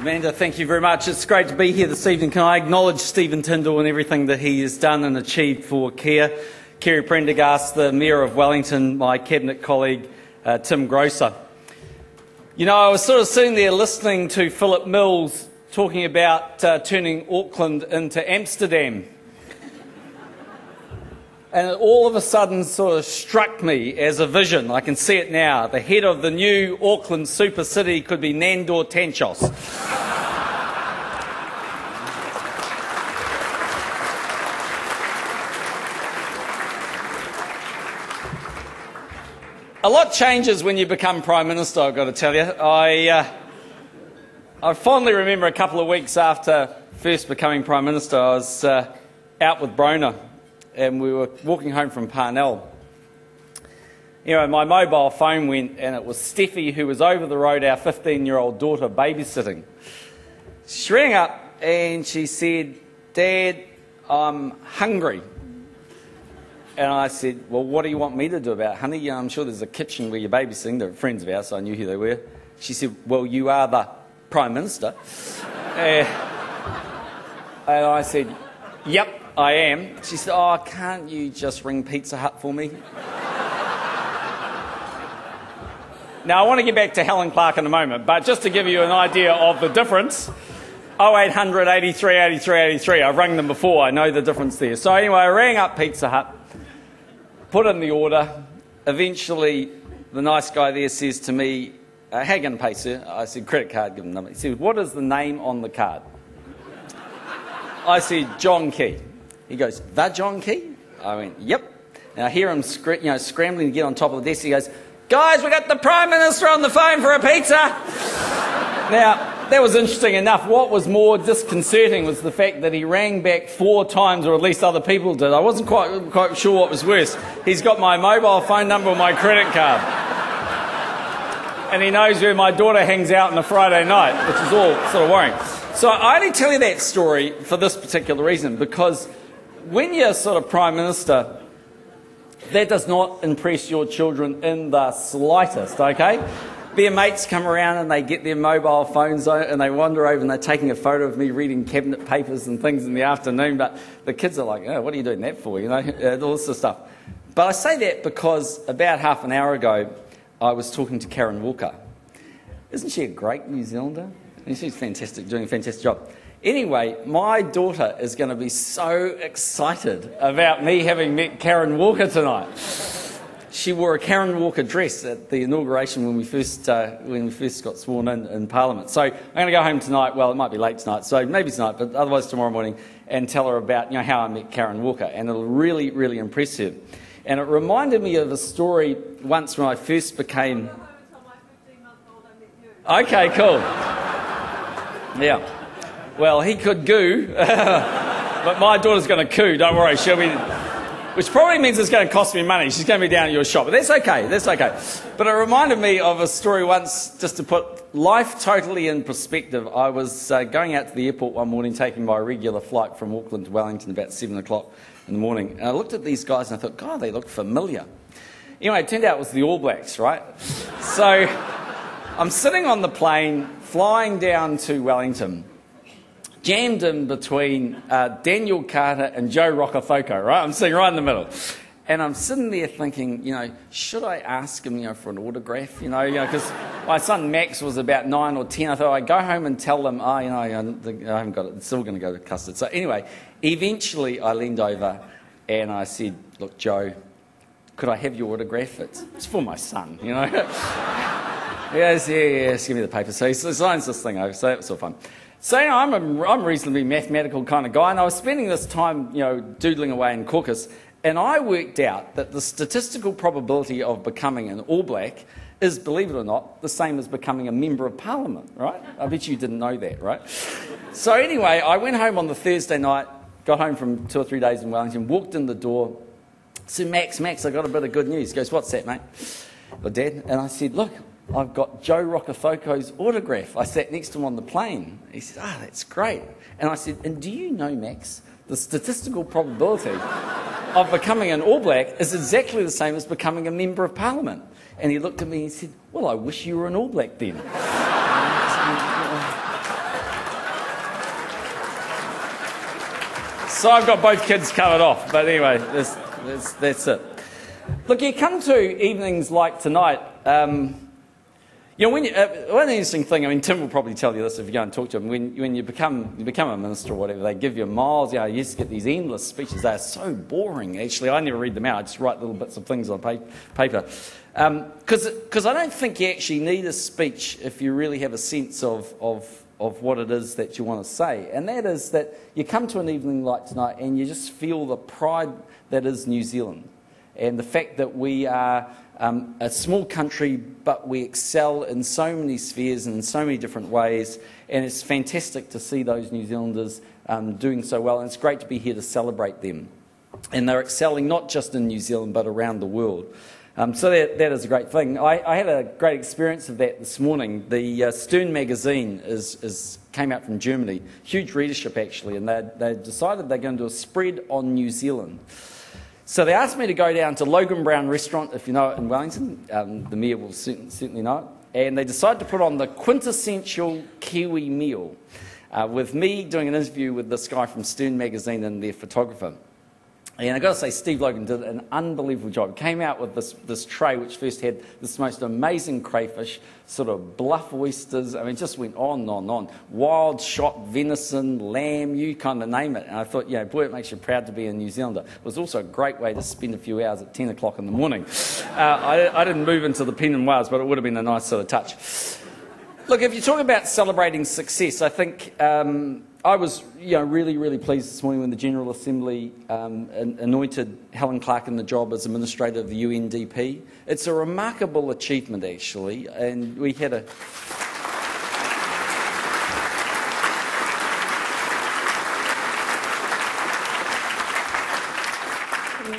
Amanda, thank you very much. It's great to be here this evening. Can I acknowledge Stephen Tindall and everything that he has done and achieved for Care? Kerry Prendergast, the Mayor of Wellington, my Cabinet colleague, Tim Grosser. You know, I was sort of sitting there listening to Philip Mills talking about turning Auckland into Amsterdam. And it all of a sudden sort of struck me as a vision. I can see it now. The head of the new Auckland super city could be Nandor Tanchos. A lot changes when you become Prime Minister, I've got to tell you. I fondly remember a couple of weeks after first becoming Prime Minister, I was out with Brona, and we were walking home from Parnell. You know, my mobile phone went, and it was Steffi, who was over the road, our 15-year-old daughter, babysitting. She rang up and she said, "Dad, I'm hungry." And I said, "Well, what do you want me to do about it, honey? I'm sure there's a kitchen where you're babysitting." They're friends of ours, so I knew who they were. She said, "Well, you are the Prime Minister." And I said, "Yep, I am." She said, "Oh, can't you just ring Pizza Hut for me?" Now, I want to get back to Helen Clark in a moment, but just to give you an idea of the difference, 0800 83 83 83, I've rung them before, I know the difference there. So anyway, I rang up Pizza Hut, put in the order. Eventually, the nice guy there says to me, "How are you going to pay, sir?" I said, "Credit card, give him the number." He said, "What is the name on the card?" I said, "John Key." He goes, "The John Key?" I went, "Yep." Now I hear him scrambling to get on top of the desk. He goes, "Guys, we got the Prime Minister on the phone for a pizza." Now, that was interesting enough. What was more disconcerting was the fact that he rang back 4 times, or at least other people did. I wasn't quite sure what was worse. He's got my mobile phone number or my credit card. And he knows where my daughter hangs out on a Friday night, which is all sort of worrying. So I only tell you that story for this particular reason, because when you're sort of Prime Minister, that does not impress your children in the slightest, okay? Their mates come around and they get their mobile phones out and they wander over and they're taking a photo of me reading cabinet papers and things in the afternoon, but the kids are like, "Oh, what are you doing that for?" You know, all this sort of stuff. But I say that because about half an hour ago, I was talking to Karen Walker. Isn't she a great New Zealander? And she's fantastic, doing a fantastic job. Anyway, my daughter is going to be so excited about me having met Karen Walker tonight. She wore a Karen Walker dress at the inauguration when we first got sworn in Parliament. So I'm going to go home tonight. Well, it might be late tonight, so maybe tonight, but otherwise tomorrow morning, and tell her about how I met Karen Walker, and it'll really, really impress her. And it reminded me of a story once when I first became. Okay, cool. Yeah. Well, he could goo, but my daughter's going to coo, don't worry, she'll be... Which probably means it's going to cost me money. She's going to be down at your shop, but that's okay, that's okay. But it reminded me of a story once, just to put life totally in perspective. I was going out to the airport one morning, taking my regular flight from Auckland to Wellington about 7 o'clock in the morning, and I looked at these guys and I thought, God, they look familiar. Anyway, it turned out it was the All Blacks, right? So I'm sitting on the plane, flying down to Wellington, jammed in between Daniel Carter and Joe Rocafoko, right? I'm sitting right in the middle. And I'm sitting there thinking, should I ask him, for an autograph, because my son Max was about 9 or 10. I thought I'd go home and tell them, I haven't got it. It's still going to go to custard. So anyway, eventually I leaned over and I said, "Look, Joe, could I have your autograph? It's for my son, Yes, give me the paper. So he signs this thing over, so that was all fun. So I'm a reasonably mathematical kind of guy, and I was spending this time, doodling away in caucus, and I worked out that the statistical probability of becoming an All Black is, believe it or not, the same as becoming a Member of Parliament, right? I bet you didn't know that, right? So anyway, I went home on the Thursday night, got home from 2 or 3 days in Wellington, walked in the door, said, Max, I got a bit of good news. He goes, "What's that, mate?" "Well, Dad," and I said, "Look, I've got Joe Rocafoco's autograph. I sat next to him on the plane." He said, "That's great." And I said, "And do you know, Max, the statistical probability of becoming an All Black is exactly the same as becoming a Member of Parliament?" And he looked at me and said, "Well, I wish you were an All Black then." So I've got both kids covered off. But anyway, that's it. Look, you come to evenings like tonight. You know, one interesting thing, I mean, Tim will probably tell you this if you go and talk to him, when you become a minister or whatever, they give you miles, you know, you used to get these endless speeches. They're so boring, actually. I never read them out. I just write little bits of things on paper. Because I don't think you actually need a speech if you really have a sense of what it is that you want to say. And that is that you come to an evening like tonight and you just feel the pride that is New Zealand. And the fact that we are a small country, but we excel in so many spheres and in so many different ways. And it's fantastic to see those New Zealanders doing so well. And it's great to be here to celebrate them. And they're excelling not just in New Zealand, but around the world. So that is a great thing. I had a great experience of that this morning. The Stern magazine came out from Germany. Huge readership, actually. And they decided they're going to do a spread on New Zealand. So they asked me to go down to Logan Brown Restaurant, if you know it, in Wellington. The mayor will certainly know it. And they decided to put on the quintessential Kiwi meal with me doing an interview with this guy from Stern magazine and their photographer. And I've got to say, Steve Logan did an unbelievable job. Came out with this tray which first had this most amazing crayfish, sort of bluff oysters. I mean, it just went on and on and on. Wild shot venison, lamb, you kind of name it. And I thought, boy, it makes you proud to be a New Zealander. It was also a great way to spend a few hours at 10 o'clock in the morning. I didn't move into the Pen and Wales, but it would have been a nice sort of touch. Look, if you talk about celebrating success, I think I was really, really pleased this morning when the General Assembly anointed Helen Clark in the job as Administrator of the UNDP. It's a remarkable achievement, actually, and we had a...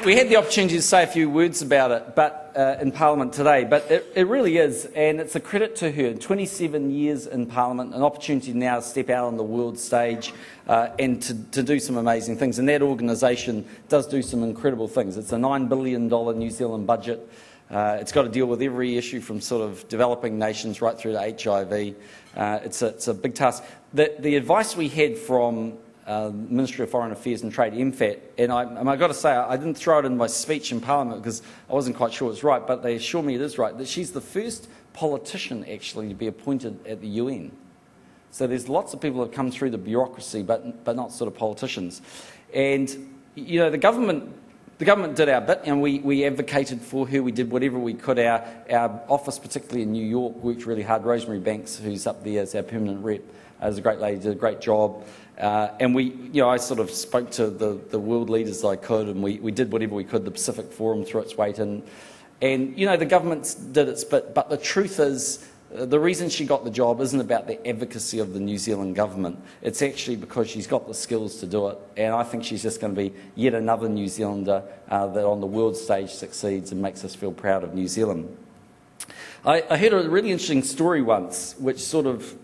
We had the opportunity to say a few words about it in Parliament today, but it really is, and it's a credit to her. 27 years in Parliament, an opportunity now to step out on the world stage and to do some amazing things. And that organisation does do some incredible things. It's a $9 billion New Zealand budget. It's got to deal with every issue from sort of developing nations right through to HIV. It's a big task. The advice we had from Ministry of Foreign Affairs and Trade, MFAT, and I've got to say, I didn't throw it in my speech in Parliament because I wasn't quite sure it's right, but they assure me it is right, that she's the first politician actually to be appointed at the UN. So there's lots of people that have come through the bureaucracy, but not sort of politicians. And, the government did our bit, and we advocated for her. We did whatever we could. Our office, particularly in New York, worked really hard. Rosemary Banks, who's up there as our permanent rep, is a great lady, did a great job. And I sort of spoke to the world leaders I could, and we did whatever we could. The Pacific Forum threw its weight in. And, the government did its bit. But the truth is, the reason she got the job isn't about the advocacy of the New Zealand government. It's actually because she's got the skills to do it. And I think she's just going to be yet another New Zealander that on the world stage succeeds and makes us feel proud of New Zealand. I heard a really interesting story once, which sort of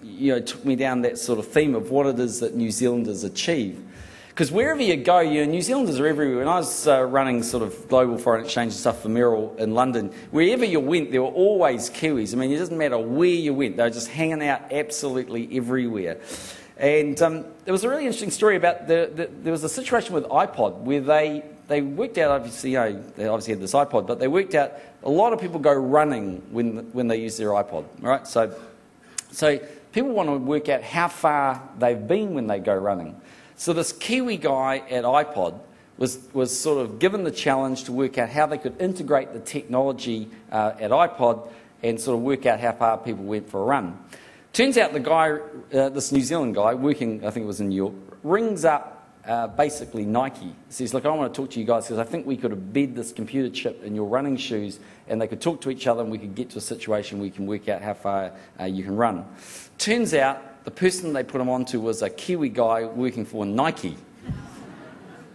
took me down that sort of theme of what it is that New Zealanders achieve. Because wherever you go, New Zealanders are everywhere. When I was running sort of global foreign exchange and stuff for Merrill in London, wherever you went, there were always Kiwis. I mean, it doesn't matter where you went. They were just hanging out absolutely everywhere. And there was a really interesting story about, there was a situation with iPod where they worked out, obviously, they obviously had this iPod, but they worked out a lot of people go running when they use their iPod, right? So people want to work out how far they've been when they go running. So this Kiwi guy at iPod was sort of given the challenge to work out how they could integrate the technology at iPod and sort of work out how far people went for a run. Turns out the guy, this New Zealand guy, working, I think it was in New York, rings up basically Nike. Says, look, I want to talk to you guys because I think we could embed this computer chip in your running shoes and they could talk to each other and we could get to a situation where we can work out how far you can run. Turns out the person they put him onto was a Kiwi guy working for Nike.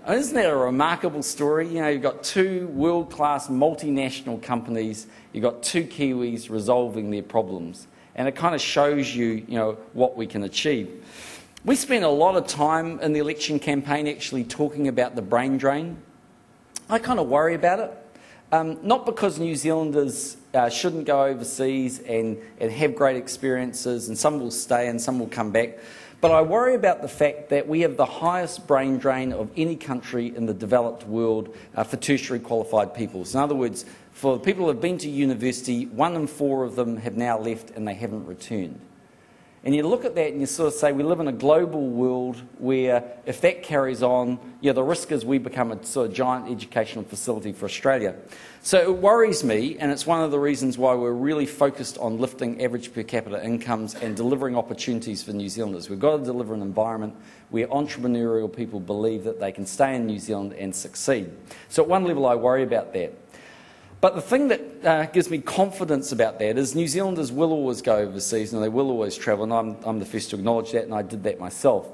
Isn't that a remarkable story? You've got two world-class multinational companies, you've got two Kiwis resolving their problems. And it kind of shows you, what we can achieve. We spent a lot of time in the election campaign actually talking about the brain drain. I kind of worry about it. Not because New Zealanders shouldn't go overseas and have great experiences, and some will stay and some will come back, but I worry about the fact that we have the highest brain drain of any country in the developed world for tertiary qualified people. So in other words, for the people who have been to university, 1 in 4 of them have now left and they haven't returned. And you look at that and you sort of say we live in a global world where if that carries on, the risk is we become a sort of giant educational facility for Australia. So it worries me, and it's one of the reasons why we're really focused on lifting average per capita incomes and delivering opportunities for New Zealanders. We've got to deliver an environment where entrepreneurial people believe that they can stay in New Zealand and succeed. So at one level I worry about that. But the thing that gives me confidence about that is New Zealanders will always go overseas and they will always travel, and I'm the first to acknowledge that, and I did that myself.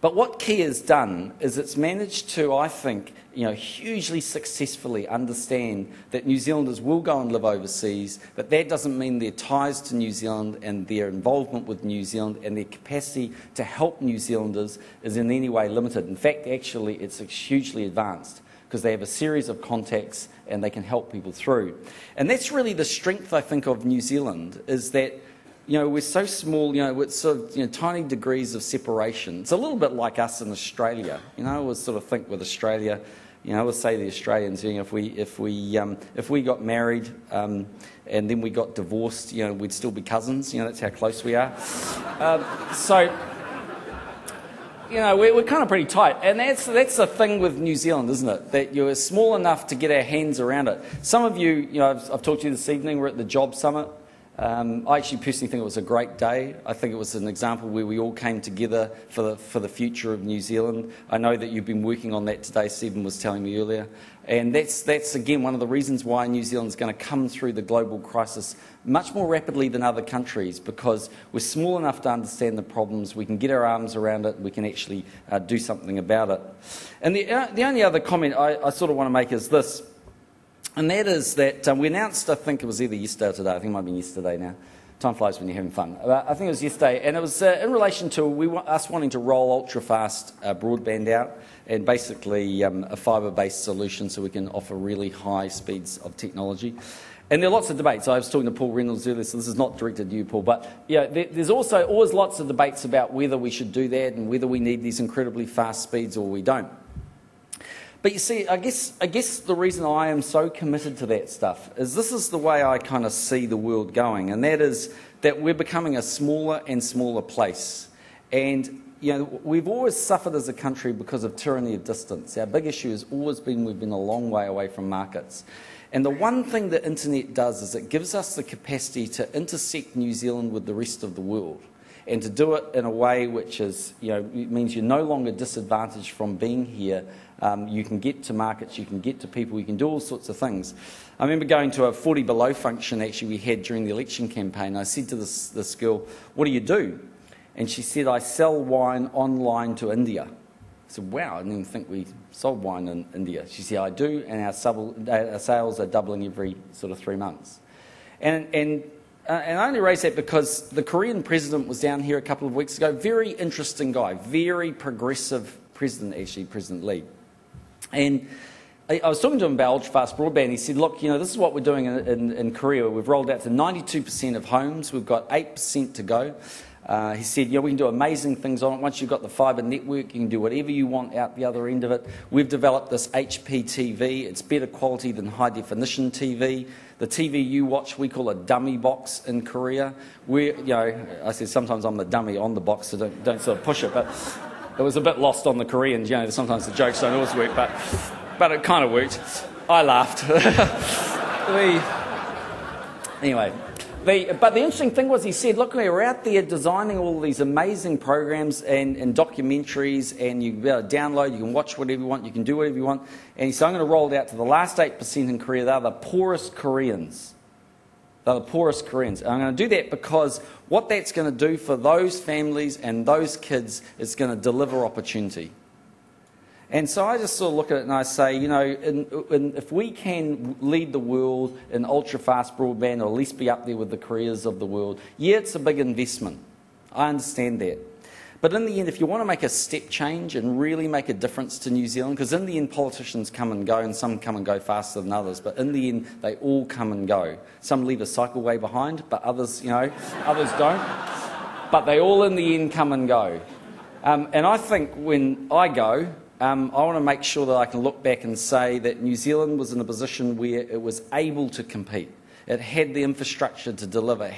But what Kia has done is it's managed to, I think, hugely successfully understand that New Zealanders will go and live overseas, but that doesn't mean their ties to New Zealand and their involvement with New Zealand and their capacity to help New Zealanders is in any way limited. In fact, actually, it's hugely advanced, because they have a series of contacts and they can help people through. And that's really the strength, I think, of New Zealand, is that we're so small, with sort of tiny degrees of separation. It's a little bit like us in Australia. I always sort of think with Australia, I always say to the Australians, if we got married and then we got divorced, we'd still be cousins. That's how close we are. We're kind of pretty tight, and that's the thing with New Zealand, isn't it? That you're small enough to get our hands around it. Some of you, I've talked to you this evening. We're at the Job Summit. I actually personally think it was a great day. I think it was an example where we all came together for the future of New Zealand. I know that you've been working on that today. Stephen was telling me earlier, and that's again one of the reasons why New Zealand's going to come through the global crisis much more rapidly than other countries, because we're small enough to understand the problems. We can get our arms around it. We can actually do something about it. And the only other comment I sort of want to make is this. And that is that we announced, I think it was either yesterday or today, I think it might have been yesterday now. Time flies when you're having fun. I think it was yesterday, and it was in relation to us wanting to roll ultra-fast broadband out, and basically a fibre-based solution so we can offer really high speeds of technology. And there are lots of debates. I was talking to Paul Reynolds earlier, so this is not directed to you, Paul, but there's also always lots of debates about whether we should do that and whether we need these incredibly fast speeds or we don't. But you see, I guess the reason I am so committed to that stuff is this is the way I kind of see the world going, and that is that we're becoming a smaller and smaller place. And we've always suffered as a country because of tyranny of distance. Our big issue has always been we've been a long way away from markets. And the one thing the internet does is it gives us the capacity to intersect New Zealand with the rest of the world, and to do it in a way which is, means you're no longer disadvantaged from being here. You can get to markets, you can get to people, you can do all sorts of things. I remember going to a 40 below function actually we had during the election campaign. I said to this girl, "What do you do?" And she said, "I sell wine online to India." I said, "Wow, I didn't even think we sold wine in India." She said, "I do, and our sales are doubling every sort of 3 months." And I only raise that because the Korean president was down here a couple of weeks ago. Very interesting guy, very progressive president, actually, President Lee. And I was talking to him about ultra-fast broadband. He said, "Look, this is what we're doing in Korea. We've rolled out to 92% of homes. We've got 8% to go." He said, we can do amazing things on it. Once you've got the fibre network, you can do whatever you want out the other end of it. We've developed this HP TV. It's better quality than high-definition TV. The TV you watch, we call a dummy box in Korea. I said sometimes I'm the dummy on the box, so don't sort of push it. But it was a bit lost on the Koreans. Sometimes the jokes don't always work, but it kind of worked. I laughed. Anyway. But the interesting thing was he said, "Look, we're out there designing all these amazing programs and documentaries, and you can be able to download, you can watch whatever you want, you can do whatever you want." And he said, "I'm going to roll it out to the last 8% in Korea. They're the poorest Koreans. They're the poorest Koreans. And I'm going to do that because what that's going to do for those families and those kids is going to deliver opportunity." And so I just sort of look at it and I say, if we can lead the world in ultra-fast broadband, or at least be up there with the Koreas of the world, yeah, it's a big investment. I understand that. But in the end, if you want to make a step change and really make a difference to New Zealand, because in the end politicians come and go, and some come and go faster than others, but in the end they all come and go. Some leave a cycleway behind, but others, others don't. But they all in the end come and go. And I think when I go, I want to make sure that I can look back and say that New Zealand was in a position where it was able to compete. It had the infrastructure to deliver.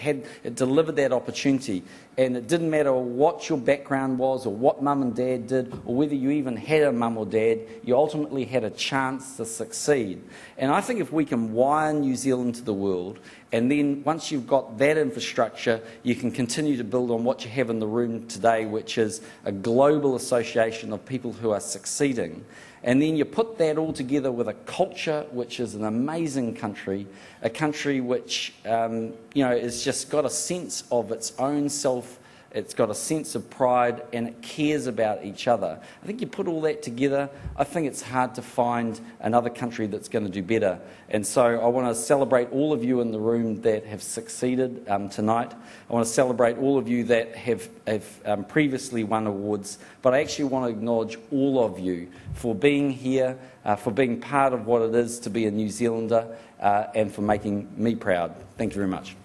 It delivered that opportunity. And it didn't matter what your background was or what mum and dad did or whether you even had a mum or dad, you ultimately had a chance to succeed. And I think if we can wire New Zealand to the world, and then once you've got that infrastructure, you can continue to build on what you have in the room today, which is a global association of people who are succeeding. And then you put that all together with a culture which is an amazing country, a country which has just got a sense of its own self, it's got a sense of pride, and it cares about each other. I think you put all that together, I think it's hard to find another country that's going to do better. And so I want to celebrate all of you in the room that have succeeded tonight. I want to celebrate all of you that have previously won awards, but I actually want to acknowledge all of you for being here, for being part of what it is to be a New Zealander, and for making me proud. Thank you very much.